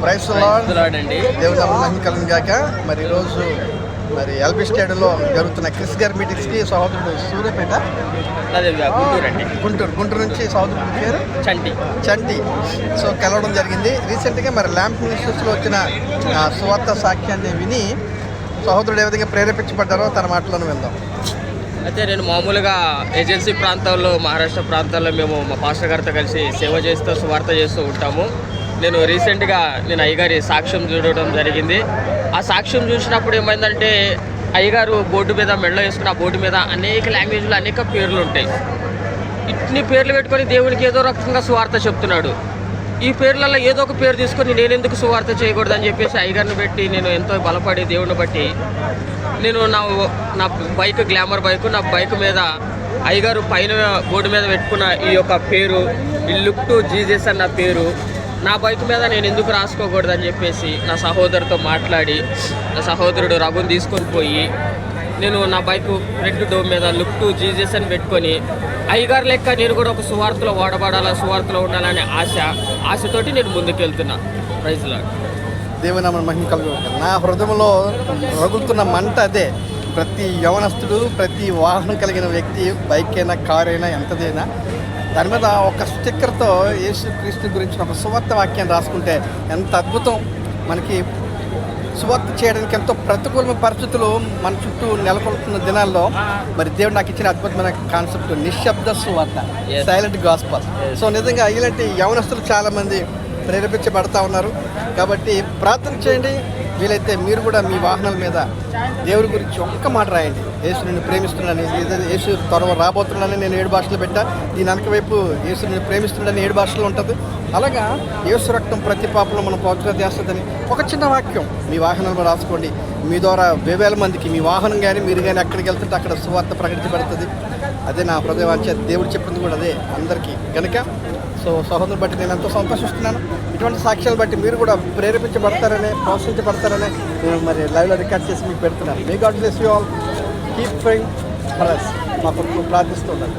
Price lord అండి. దేవుని నామం కలిగాక మరి ఈరోజు మరి ఎల్బీ స్టేడియంలో జరుగుతున్న క్రిస్ గారి మీటింగ్స్కి సహోదరుడు సూర్యపేట గుంటూరు నుంచి సహోదరుడు పేరు చంటి సో కలవడం జరిగింది. రీసెంట్గా మరి ల్యాంప్ మినిస్ట్రీస్లో వచ్చిన సువార్త సాక్ష్యాన్ని విని సహోదరుడు ఏ విధంగా ప్రేరేపించబడ్డారో తన మాటలను విందాం. అయితే నేను మామూలుగా ఏజెన్సీ ప్రాంతాల్లో, మహారాష్ట్ర ప్రాంతాల్లో మేము మా పాస్టర్ గారితో కలిసి సేవ చేస్తూ సువార్త చేస్తూ ఉంటాము. నేను రీసెంట్గా అయ్యగారి సాక్ష్యం చూడడం జరిగింది. ఆ సాక్ష్యం చూసినప్పుడు ఏమైందంటే అయ్యగారు బోర్డు మీద మెడలో వేసుకున్న ఆ బోర్డు మీద అనేక లాంగ్వేజ్లో అనేక పేర్లు ఉంటాయి. ఇన్ని పేర్లు పెట్టుకొని దేవునికి ఏదో రకంగా సువార్త చెప్తున్నాడు. ఈ పేర్లలో ఏదో ఒక పేరు తీసుకొని నేను ఎందుకు సువార్త చేయకూడదని చెప్పేసి అయ్యగారిని పెట్టి నేను ఎంతో బలపడి దేవుని బట్టి నేను నా బైక్ గ్లామర్ బైక్, నా బైక్ మీద అయ్యగారు పైన బోర్డు మీద పెట్టుకున్న ఈ యొక్క పేరు, ఈ లుక్ టు జీసస్ అన్న పేరు నా బైక్ మీద నేను ఎందుకు రాసుకోకూడదని చెప్పేసి నా సహోదరుతో మాట్లాడి, నా సహోదరుడు రఘుని తీసుకొని పోయి నేను నా బైక్ ఫ్రంట్ డోర్ మీద లుక్ టు జీసస్ అని పెట్టుకొని అయ్యగారు లెక్క నేను కూడా ఒక సువార్తలో వాడబడాలా, సువార్తలో ఉండాలనే ఆశతోటి నేను ముందుకెళ్తున్నా. Praise lord. దేవుని నామమున మహిమ కలుగును. నా హృదయంలో రగులుతున్న మంట అదే. ప్రతి యవనస్తుడు, ప్రతి వాహనం కలిగిన వ్యక్తి, బైక్ అయినా కార్ అయినా ఎంతదైనా దాని మీద ఒక స్టిక్కర్తో యేసుక్రీస్తు గురించి ఒక సువార్త వాక్యాన్ని రాసుకుంటే ఎంత అద్భుతం. మనకి సువార్త చేయడానికి ఎంతో ప్రతికూలమైన పరిస్థితులు మన చుట్టూ నెలకొల్పుతున్న దినాల్లో మరి దేవుడు నాకు ఇచ్చిన అద్భుతమైన కాన్సెప్ట్ నిశ్శబ్ద సువార్త, సైలెంట్ గాస్పల్. సో నిజంగా ఇలాంటి యవనస్తులు చాలామంది ప్రేరేపించబడతా ఉన్నారు. కాబట్టి ప్రార్థన చేయండి. వీలైతే మీరు కూడా మీ వాహనాల మీద దేవుడి గురించి ఒక్క మాట రాయండి. యేసు నిన్ను ప్రేమిస్తున్నాడని, యేసు త్వరగా రాబోతున్నాడని నేను 7 భాషలు పెట్టా. దీని వెనక వైపు యేసు నిన్ను ప్రేమిస్తున్నాడని 7 భాషలు ఉంటుంది. అలాగా యేసు రక్తం ప్రతి పాపంలో మనం పవిత్రత చేస్తుందని ఒక చిన్న వాక్యం మీ వాహనంలో రాసుకోండి. మీ ద్వారా వేవేల మందికి మీ వాహనం కానీ మీరు కానీ ఎక్కడికి వెళ్తుంటే అక్కడ సువార్త ప్రకటించబడుతుంది. అదే నా హృదయవాంఛ. దేవుడు చెప్పింది కూడా అదే అందరికీ కనుక. సో సహోదరుని బట్టి నేను ఎంతో సంతోషిస్తున్నాను. ఇటువంటి సాక్ష్యాలు బట్టి మీరు కూడా ప్రేరేపించబడతారనే, ప్రోత్సహించబడతారనే నేను మరి లైవ్లో రికార్డ్ చేసి మీకు పెడుతున్నాను. May God bless you all. Keep praying for us. మా కొరకు ప్రార్థిస్తూ ఉండాలి.